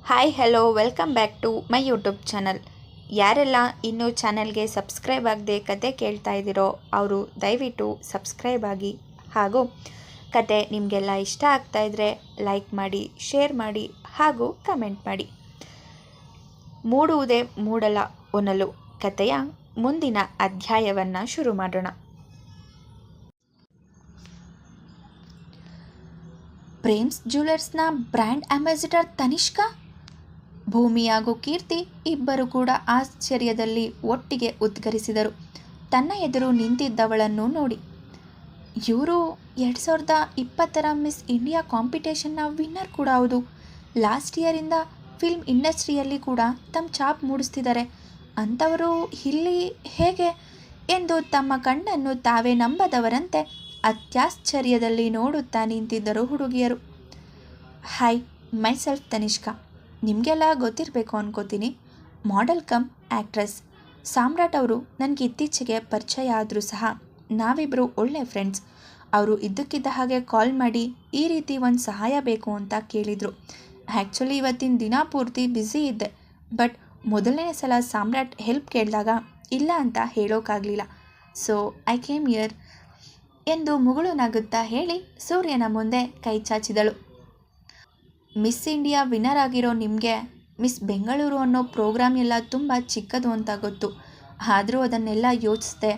Hi hello welcome back to my YouTube channel. ಯಾರೆಲ್ಲ ಇನ್ನೂ ಚಾನಲ್ಗೆ ಸಬ್ಸ್ಕ್ರೈಬ್ ಆಗದೆ ಕತೆ ಕೇಳ್ತಾ ಇದ್ದೀರೋ ಅವರು ದಯವಿಟ್ಟು ಸಬ್ಸ್ಕ್ರೈಬ್ ಆಗಿ, ಹಾಗೂ ಕತೆ ನಿಮಗೆಲ್ಲ ಇಷ್ಟ ಆಗ್ತಾ ಇದ್ದರೆ ಲೈಕ್ ಮಾಡಿ, ಶೇರ್ ಮಾಡಿ ಹಾಗೂ ಕಮೆಂಟ್ ಮಾಡಿ. ಮೂಡುವುದೇ ಮೂಡಲ ಒನಲು ಕತೆಯ ಮುಂದಿನ ಅಧ್ಯಾಯವನ್ನು ಶುರು ಮಾಡೋಣ. ಪ್ರೇಮ್ಸ್ ಜ್ಯುವೆಲರ್ಸ್ನ ಬ್ರ್ಯಾಂಡ್ ಅಂಬಾಸಿಡರ್ ತನಿಷ್ಕಾ? ಭೂಮಿ ಹಾಗೂ ಕೀರ್ತಿ ಇಬ್ಬರು ಕೂಡ ಆಶ್ಚರ್ಯದಲ್ಲಿ ಒಟ್ಟಿಗೆ ಉದ್ಗರಿಸಿದರು ತನ್ನ ಎದುರು ನಿಂತಿದ್ದವಳನ್ನು ನೋಡಿ. ಇವರು 2020 ಮಿಸ್ ಇಂಡಿಯಾ ಕಾಂಪಿಟೇಷನ್ನ ವಿನ್ನರ್ ಕೂಡ ಹೌದು. ಲಾಸ್ಟ್ ಇಯರಿಂದ ಫಿಲ್ಮ್ ಇಂಡಸ್ಟ್ರಿಯಲ್ಲಿ ಕೂಡ ತಮ್ಮ ಛಾಪ್ ಮೂಡಿಸ್ತಿದ್ದಾರೆ. ಅಂಥವರು ಇಲ್ಲಿ ಹೇಗೆ ಎಂದು ತಮ್ಮ ಕಣ್ಣನ್ನು ತಾವೇ ನಂಬದವರಂತೆ ಅತ್ಯಾಶ್ಚರ್ಯದಲ್ಲಿ ನೋಡುತ್ತಾ ನಿಂತಿದ್ದರು ಹುಡುಗಿಯರು. Hi, myself Tanishka. ನಿಮಗೆಲ್ಲ ಗೊತ್ತಿರಬೇಕು ಅನ್ಕೋತೀನಿ. Model come actress. ಸಾಮ್ರಾಟ್ ಅವರು ನನಗೆ ಇತ್ತೀಚೆಗೆ ಪರಿಚಯ ಆದರೂ ಸಹ ನಾವಿಬ್ಬರು ಒಳ್ಳೆ ಫ್ರೆಂಡ್ಸ್. ಅವರು ಇದ್ದಕ್ಕಿದ್ದ ಹಾಗೆ ಕಾಲ್ ಮಾಡಿ ಈ ರೀತಿ ಒಂದು ಸಹಾಯ ಬೇಕು ಅಂತ ಕೇಳಿದರು. ಆ್ಯಕ್ಚುಲಿ ಇವತ್ತಿನ ದಿನ ಪೂರ್ತಿ ಬ್ಯುಸಿ ಇದ್ದೆ, ಬಟ್ ಮೊದಲನೇ ಸಲ ಸಾಮ್ರಾಟ್ ಹೆಲ್ಪ್ ಕೇಳಿದಾಗ ಇಲ್ಲ ಅಂತ ಹೇಳೋಕ್ಕಾಗಲಿಲ್ಲ. ಸೊ ಐ ಕೇಮ್ ಹಿಯರ್ ಎಂದು ಮುಗುಳು ನಗುತ್ತಾ ಹೇಳಿ ಸೂರ್ಯನ ಮುಂದೆ ಕೈ ಚಾಚಿದಳು. ಮಿಸ್ ಇಂಡಿಯಾ ವಿನ್ನರ್ ಆಗಿರೋ ನಿಮಗೆ ಮಿಸ್ ಬೆಂಗಳೂರು ಅನ್ನೋ ಪ್ರೋಗ್ರಾಮ್ ಎಲ್ಲ ತುಂಬ ಚಿಕ್ಕದು ಅಂತ ಗೊತ್ತು. ಆದರೂ ಅದನ್ನೆಲ್ಲ ಯೋಚಿಸ್ದೆ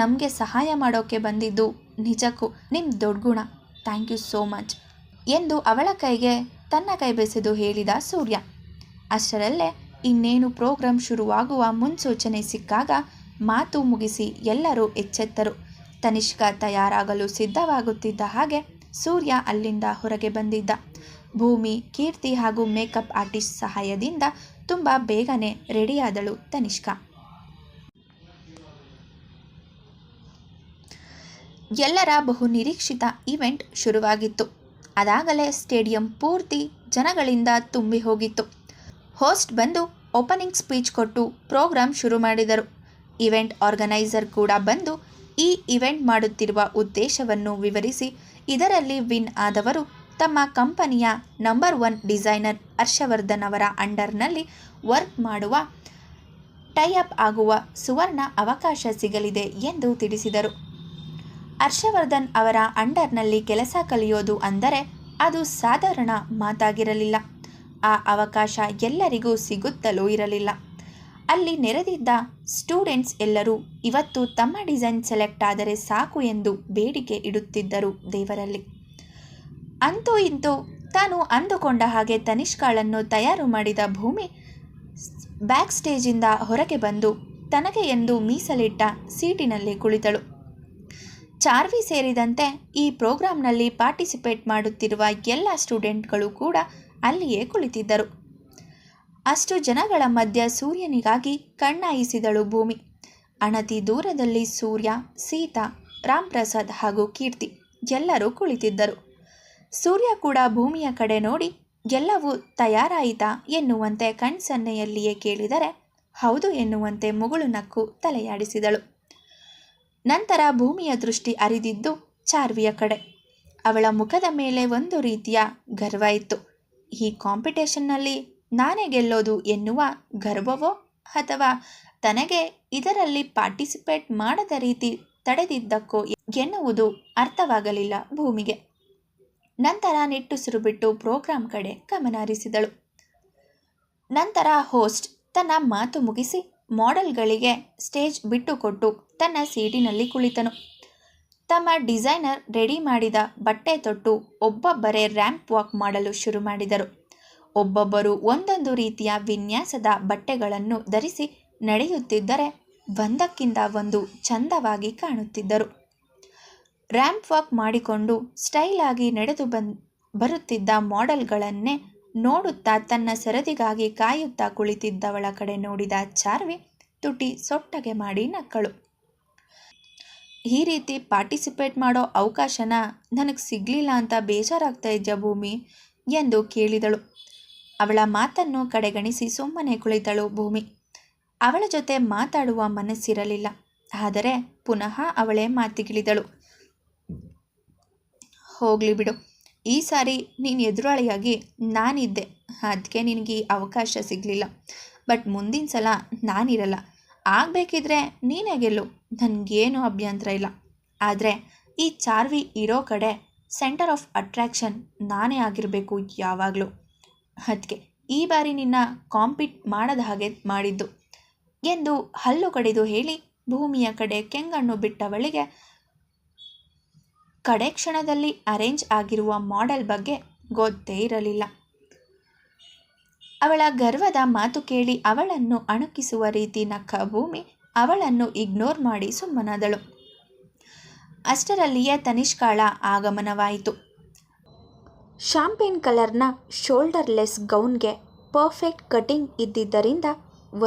ನಮಗೆ ಸಹಾಯ ಮಾಡೋಕ್ಕೆ ಬಂದಿದ್ದು ನಿಜಕ್ಕೂ ನಿಮ್ಮ ದೊಡ್ಡ ಗುಣ. ಥ್ಯಾಂಕ್ ಯು ಸೋ ಮಚ್ ಎಂದು ಅವಳ ಕೈಗೆ ತನ್ನ ಕೈ ಬೆಸೆದು ಹೇಳಿದ ಸೂರ್ಯ. ಅಷ್ಟರಲ್ಲೇ ಇನ್ನೇನು ಪ್ರೋಗ್ರಾಂ ಶುರುವಾಗುವ ಮುನ್ಸೂಚನೆ ಸಿಕ್ಕಾಗ ಮಾತು ಮುಗಿಸಿ ಎಲ್ಲರೂ ಎಚ್ಚೆತ್ತರು. ತನಿಷ್ಕಾ ತಯಾರಾಗಲು ಸಿದ್ಧವಾಗುತ್ತಿದ್ದ ಹಾಗೆ ಸೂರ್ಯ ಅಲ್ಲಿಂದ ಹೊರಗೆ ಬಂದಿದ್ದ. ಭೂಮಿ, ಕೀರ್ತಿ ಹಾಗೂ ಮೇಕಪ್ ಆರ್ಟಿಸ್ಟ್ ಸಹಾಯದಿಂದ ತುಂಬ ಬೇಗನೆ ರೆಡಿಯಾದಳು ತನಿಷ್ಕಾ. ಎಲ್ಲರ ಬಹು ನಿರೀಕ್ಷಿತ ಇವೆಂಟ್ ಶುರುವಾಗಿತ್ತು. ಅದಾಗಲೇ ಸ್ಟೇಡಿಯಂ ಪೂರ್ತಿ ಜನಗಳಿಂದ ತುಂಬಿ ಹೋಗಿತ್ತು. ಹೋಸ್ಟ್ ಬಂದು ಓಪನಿಂಗ್ ಸ್ಪೀಚ್ ಕೊಟ್ಟು ಪ್ರೋಗ್ರಾಂ ಶುರು ಮಾಡಿದರು. ಇವೆಂಟ್ ಆರ್ಗನೈಸರ್ ಕೂಡ ಬಂದು ಈ ಇವೆಂಟ್ ಮಾಡುತ್ತಿರುವ ಉದ್ದೇಶವನ್ನು ವಿವರಿಸಿ ಇದರಲ್ಲಿ ವಿನ್ ಆದವರು ತಮ್ಮ ಕಂಪನಿಯ ನಂಬರ್ 1 ಡಿಸೈನರ್ ಹರ್ಷವರ್ಧನ್ ಅವರ ಅಂಡರ್ನಲ್ಲಿ ವರ್ಕ್ ಮಾಡುವ ಟೈಅಪ್ ಆಗುವ ಸುವರ್ಣ ಅವಕಾಶ ಸಿಗಲಿದೆ ಎಂದು ತಿಳಿಸಿದರು. ಹರ್ಷವರ್ಧನ್ ಅವರ ಅಂಡರ್ನಲ್ಲಿ ಕೆಲಸ ಕಲಿಯೋದು ಅಂದರೆ ಅದು ಸಾಧಾರಣ ಮಾತಾಗಿರಲಿಲ್ಲ. ಆ ಅವಕಾಶ ಎಲ್ಲರಿಗೂ ಸಿಗುತ್ತಲೂ ಇರಲಿಲ್ಲ. ಅಲ್ಲಿ ನೆರೆದಿದ್ದ ಸ್ಟೂಡೆಂಟ್ಸ್ ಎಲ್ಲರೂ ಇವತ್ತು ತಮ್ಮ ಡಿಸೈನ್ ಸೆಲೆಕ್ಟ್ ಆದರೆ ಸಾಕು ಎಂದು ಬೇಡಿಕೆ ಇಡುತ್ತಿದ್ದರು ದೇವರಲ್ಲಿ. ಅಂತೂ ಇಂತೂ ತಾನು ಅಂದುಕೊಂಡ ಹಾಗೆ ತನಿಷ್ಕಾಳನ್ನು ತಯಾರು ಮಾಡಿದ ಭೂಮಿ ಬ್ಯಾಕ್ ಸ್ಟೇಜಿಂದ ಹೊರಗೆ ಬಂದು ತನಗೆ ಎಂದು ಮೀಸಲಿಟ್ಟ ಸೀಟಿನಲ್ಲಿ ಕುಳಿತಳು. ಚಾರ್ವಿ ಸೇರಿದಂತೆ ಈ ಪ್ರೋಗ್ರಾಂನಲ್ಲಿ ಪಾರ್ಟಿಸಿಪೇಟ್ ಮಾಡುತ್ತಿರುವ ಎಲ್ಲ ಸ್ಟೂಡೆಂಟ್ಗಳು ಕೂಡ ಅಲ್ಲಿಯೇ ಕುಳಿತಿದ್ದರು. ಅಷ್ಟು ಜನಗಳ ಮಧ್ಯ ಸೂರ್ಯನಿಗಾಗಿ ಕಣ್ಣಾಯಿಸಿದಳು ಭೂಮಿ. ಅಣತಿ ದೂರದಲ್ಲಿ ಸೂರ್ಯ, ಸೀತಾ, ರಾಮ್ ಪ್ರಸಾದ್ ಹಾಗೂ ಕೀರ್ತಿ ಎಲ್ಲರೂ ಕುಳಿತಿದ್ದರು. ಸೂರ್ಯ ಕೂಡ ಭೂಮಿಯ ಕಡೆ ನೋಡಿ ಎಲ್ಲವೂ ತಯಾರಾಯಿತಾ ಎನ್ನುವಂತೆ ಕಣ್ಸನ್ನೆಯಲ್ಲಿಯೇ ಕೇಳಿದರೆ ಹೌದು ಎನ್ನುವಂತೆ ಮುಗುಳು ನಕ್ಕು ತಲೆಯಾಡಿಸಿದಳು. ನಂತರ ಭೂಮಿಯ ದೃಷ್ಟಿ ಹರಿದಿದ್ದು ಚಾರ್ವಿಯ ಕಡೆ. ಅವಳ ಮುಖದ ಮೇಲೆ ಒಂದು ರೀತಿಯ ಗರ್ವ ಇತ್ತು. ಈ ಕಾಂಪಿಟೇಷನ್ನಲ್ಲಿ ನಾನೇ ಗೆಲ್ಲೋದು ಎನ್ನುವ ಗರ್ವವೋ ಅಥವಾ ತನಗೆ ಇದರಲ್ಲಿ ಪಾರ್ಟಿಸಿಪೇಟ್ ಮಾಡದ ರೀತಿ ತಡೆದಿದ್ದಕ್ಕೋ ಎನ್ನುವುದು ಅರ್ಥವಾಗಲಿಲ್ಲ ಭೂಮಿಗೆ. ನಂತರ ನಿಟ್ಟುಸಿರು ಬಿಟ್ಟು ಪ್ರೋಗ್ರಾಂ ಕಡೆ ಗಮನ ಹರಿಸಿದಳು. ನಂತರ ಹೋಸ್ಟ್ ತನ್ನ ಮಾತು ಮುಗಿಸಿ ಮಾಡೆಲ್ಗಳಿಗೆ ಸ್ಟೇಜ್ ಬಿಟ್ಟುಕೊಟ್ಟು ತನ್ನ ಸೀಟಿನಲ್ಲಿ ಕುಳಿತನು. ತಮ್ಮ ಡಿಸೈನರ್ ರೆಡಿ ಮಾಡಿದ ಬಟ್ಟೆ ತೊಟ್ಟು ಒಬ್ಬೊಬ್ಬರೇ ರ್ಯಾಂಪ್ ವಾಕ್ ಮಾಡಲು ಶುರು ಮಾಡಿದರು. ಒಬ್ಬೊಬ್ಬರು ಒಂದೊಂದು ರೀತಿಯ ವಿನ್ಯಾಸದ ಬಟ್ಟೆಗಳನ್ನು ಧರಿಸಿ ನಡೆಯುತ್ತಿದ್ದರೆ ಒಂದಕ್ಕಿಂತ ಒಂದು ಚಂದವಾಗಿ ಕಾಣುತ್ತಿದ್ದರು. ರ್ಯಾಂಪ್ ವಾಕ್ ಮಾಡಿಕೊಂಡು ಸ್ಟೈಲ್ ಆಗಿ ನಡೆದು ಬರುತ್ತಿದ್ದ ಮಾಡೆಲ್ಗಳನ್ನೇ ನೋಡುತ್ತಾ ತನ್ನ ಸರದಿಗಾಗಿ ಕಾಯುತ್ತಾ ಕುಳಿತಿದ್ದವಳ ಕಡೆ ನೋಡಿದ ಚಾರ್ವಿ ತುಟಿ ಸೊಟ್ಟಗೆ ಮಾಡಿ ನಕ್ಕಳು. ಈ ರೀತಿ ಪಾರ್ಟಿಸಿಪೇಟ್ ಮಾಡೋ ಅವಕಾಶನ ನನಗೆ ಸಿಗಲಿಲ್ಲ ಅಂತ ಬೇಜಾರಾಗ್ತಾ ಇದೆಯಾ ಭೂಮಿ ಎಂದು ಕೇಳಿದಳು. ಅವಳ ಮಾತನ್ನು ಕಡೆಗಣಿಸಿ ಸುಮ್ಮನೆ ಕುಳಿತಳು ಭೂಮಿ. ಅವಳ ಜೊತೆ ಮಾತಾಡುವ ಮನಸ್ಸಿರಲಿಲ್ಲ. ಆದರೆ ಪುನಃ ಅವಳೇ ಮಾತಿಗಿಳಿದಳು. ಹೋಗಲಿ ಬಿಡು, ಈ ಸಾರಿ ನೀನು ಎದುರಾಳಿಯಾಗಿ ನಾನಿದ್ದೆ, ಅದಕ್ಕೆ ನಿನಗೆ ಈ ಅವಕಾಶ ಸಿಗಲಿಲ್ಲ. ಬಟ್ ಮುಂದಿನ ಸಲ ನಾನಿರಲ್ಲ. ಆಗಬೇಕಿದ್ರೆ ನೀನೇ ಗೆಲ್ಲು, ನನಗೇನು ಅಭ್ಯಂತರ ಇಲ್ಲ. ಆದರೆ ಈ ಚಾರ್ವಿ ಇರೋ ಕಡೆ ಸೆಂಟರ್ ಆಫ್ ಅಟ್ರ್ಯಾಕ್ಷನ್ ನಾನೇ ಆಗಿರಬೇಕು ಯಾವಾಗಲೂ. ಅದಕ್ಕೆ ಈ ಬಾರಿ ನಿನ್ನ ಕಾಂಪೀಟ್ ಮಾಡದ ಹಾಗೆ ಮಾಡಿದ್ದು ಎಂದು ಹಲ್ಲು ಕಡಿದು ಹೇಳಿ ಭೂಮಿಯ ಕಡೆ ಕೆಂಗಣ್ಣು ಬಿಟ್ಟವಳಿಗೆ ಕಡೆ ಕ್ಷಣದಲ್ಲಿ ಅರೇಂಜ್ ಆಗಿರುವ ಮಾಡೆಲ್ ಬಗ್ಗೆ ಗೊತ್ತೇ ಇರಲಿಲ್ಲ. ಅವಳ ಗರ್ವದ ಮಾತು ಕೇಳಿ ಅವಳನ್ನು ಅಣುಕಿಸುವ ರೀತಿ ನಕ್ಕ ಭೂಮಿ ಅವಳನ್ನು ಇಗ್ನೋರ್ ಮಾಡಿ ಸುಮ್ಮನಾದಳು. ಅಷ್ಟರಲ್ಲಿಯೇ ತನಿಷ್ಕಾಳ ಆಗಮನವಾಯಿತು. ಶಾಂಪೇನ್ ಕಲರ್ನ ಶೋಲ್ಡರ್ಲೆಸ್ ಗೌನ್ಗೆ ಪರ್ಫೆಕ್ಟ್ ಕಟಿಂಗ್ ಇದ್ದಿದ್ದರಿಂದ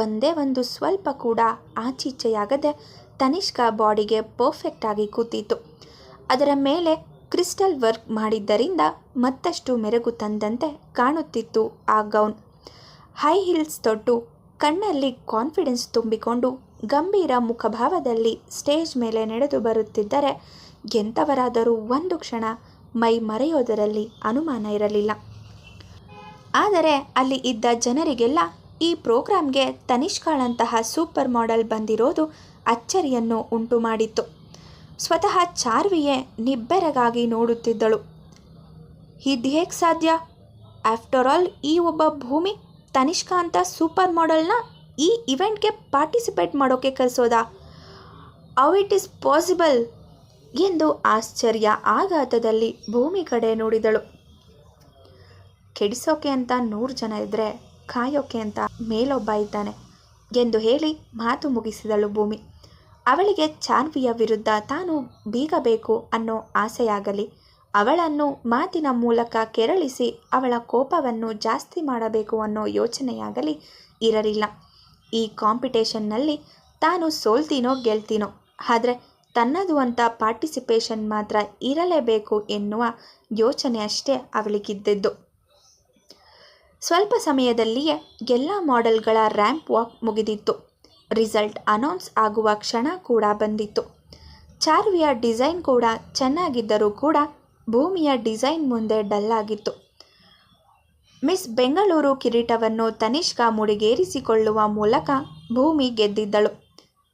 ಒಂದೇ ಒಂದು ಸ್ವಲ್ಪ ಕೂಡ ಆಚೀಚೆಯಾಗದೆ ತನಿಷ್ಕಾ ಬಾಡಿಗೆ ಪರ್ಫೆಕ್ಟ್ ಆಗಿ ಕೂತಿತ್ತು. ಅದರ ಮೇಲೆ ಕ್ರಿಸ್ಟಲ್ ವರ್ಕ್ ಮಾಡಿದ್ದರಿಂದ ಮತ್ತಷ್ಟು ಮೆರುಗು ತಂದಂತೆ ಕಾಣುತ್ತಿತ್ತು ಆ ಗೌನ್. ಹೈ ಹೀಲ್ಸ್ ತೊಟ್ಟು ಕಣ್ಣಲ್ಲಿ ಕಾನ್ಫಿಡೆನ್ಸ್ ತುಂಬಿಕೊಂಡು ಗಂಭೀರ ಮುಖಭಾವದಲ್ಲಿ ಸ್ಟೇಜ್ ಮೇಲೆ ನಡೆದು ಬರುತ್ತಿದ್ದರೆ ಎಂಥವರಾದರೂ ಒಂದು ಕ್ಷಣ ಮೈ ಮರೆಯೋದರಲ್ಲಿ ಅನುಮಾನ ಇರಲಿಲ್ಲ. ಆದರೆ ಅಲ್ಲಿ ಇದ್ದ ಜನರಿಗೆಲ್ಲ ಈ ಪ್ರೋಗ್ರಾಂಗೆ ತನಿಷ್ಕಾಳಂತಹ ಸೂಪರ್ ಮಾಡೆಲ್ ಬಂದಿರೋದು ಅಚ್ಚರಿಯನ್ನು ಉಂಟು ಮಾಡಿತ್ತು. ಸ್ವತಃ ಚಾರ್ವಿಯೇ ನಿಬ್ಬೆರಗಾಗಿ ನೋಡುತ್ತಿದ್ದಳು. ಇದ್ಹೇಗೆ ಸಾಧ್ಯ? ಆಫ್ಟರ್ ಆಲ್ ಈ ಒಬ್ಬ ಭೂಮಿ ತನಿಷ್ಕಾ ಅಂತ ಸೂಪರ್ ಮಾಡೆಲ್ನ ಈ ಇವೆಂಟ್ಗೆ ಪಾರ್ಟಿಸಿಪೇಟ್ ಮಾಡೋಕ್ಕೆ ಕರೆಸೋದಾ? ಹೌ ಇಟ್ ಈಸ್ ಪಾಸಿಬಲ್ ಎಂದು ಆಶ್ಚರ್ಯ ಆಘಾತದಲ್ಲಿ ಭೂಮಿ ಕಡೆ ನೋಡಿದಳು. ಕೆಡಿಸೋಕೆ ಅಂತ 100 ಜನ ಇದ್ದರೆ ಕಾಯೋಕೆ ಅಂತ ಮೇಲೊಬ್ಬ ಇದ್ದಾನೆ ಎಂದು ಹೇಳಿ ಮಾತು ಮುಗಿಸಿದಳು ಭೂಮಿ. ಅವಳಿಗೆ ಚಾರ್ವಿಯ ವಿರುದ್ಧ ತಾನು ಬೀಗಬೇಕು ಅನ್ನೋ ಆಸೆಯಾಗಲಿ, ಅವಳನ್ನು ಮಾತಿನ ಮೂಲಕ ಕೆರಳಿಸಿ ಅವಳ ಕೋಪವನ್ನು ಜಾಸ್ತಿ ಮಾಡಬೇಕು ಅನ್ನೋ ಯೋಚನೆಯಾಗಲಿ ಇರಲಿಲ್ಲ. ಈ ಕಾಂಪಿಟೇಷನ್ನಲ್ಲಿ ತಾನು ಸೋಲ್ತೀನೋ ಗೆಲ್ತೀನೋ, ಆದರೆ ತನ್ನದು ಅಂತ ಪಾರ್ಟಿಸಿಪೇಷನ್ ಮಾತ್ರ ಇರಲೇಬೇಕು ಎನ್ನುವ ಯೋಚನೆ ಅಷ್ಟೇ ಅವಳಿಗಿದ್ದಿದ್ದು. ಸ್ವಲ್ಪ ಸಮಯದಲ್ಲಿಯೇ ಎಲ್ಲ ಮಾಡೆಲ್ಗಳ ರ್ಯಾಂಪ್ ವಾಕ್ ಮುಗಿದಿತ್ತು. ರಿಸಲ್ಟ್ ಅನೌನ್ಸ್ ಆಗುವ ಕ್ಷಣ ಕೂಡ ಬಂದಿತ್ತು. ಚಾರ್ವಿಯ ಡಿಸೈನ್ ಕೂಡ ಚೆನ್ನಾಗಿದ್ದರೂ ಕೂಡ ಭೂಮಿಯ ಡಿಸೈನ್ ಮುಂದೆ ಡಲ್ಲಾಗಿತ್ತು. ಮಿಸ್ ಬೆಂಗಳೂರು ಕಿರೀಟವನ್ನು ತನಿಷ್ಕಾ ಮುಡಿಗೇರಿಸಿಕೊಳ್ಳುವ ಮೂಲಕ ಭೂಮಿ ಗೆದ್ದಿದ್ದಳು.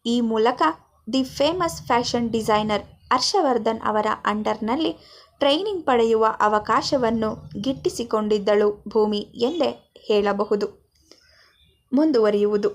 ಈ ಮೂಲಕ the famous fashion designer Harshavardhan ಅವರ ಅಂಡರ್ನಲ್ಲಿ ಟ್ರೈನಿಂಗ್ ಪಡೆಯುವ ಅವಕಾಶವನ್ನು ಗಿಟ್ಟಿಸಿಕೊಂಡಿದ್ದಳು ಭೂಮಿ ಎಂದೇ ಹೇಳಬಹುದು. ಮುಂದುವರಿಯುವುದು.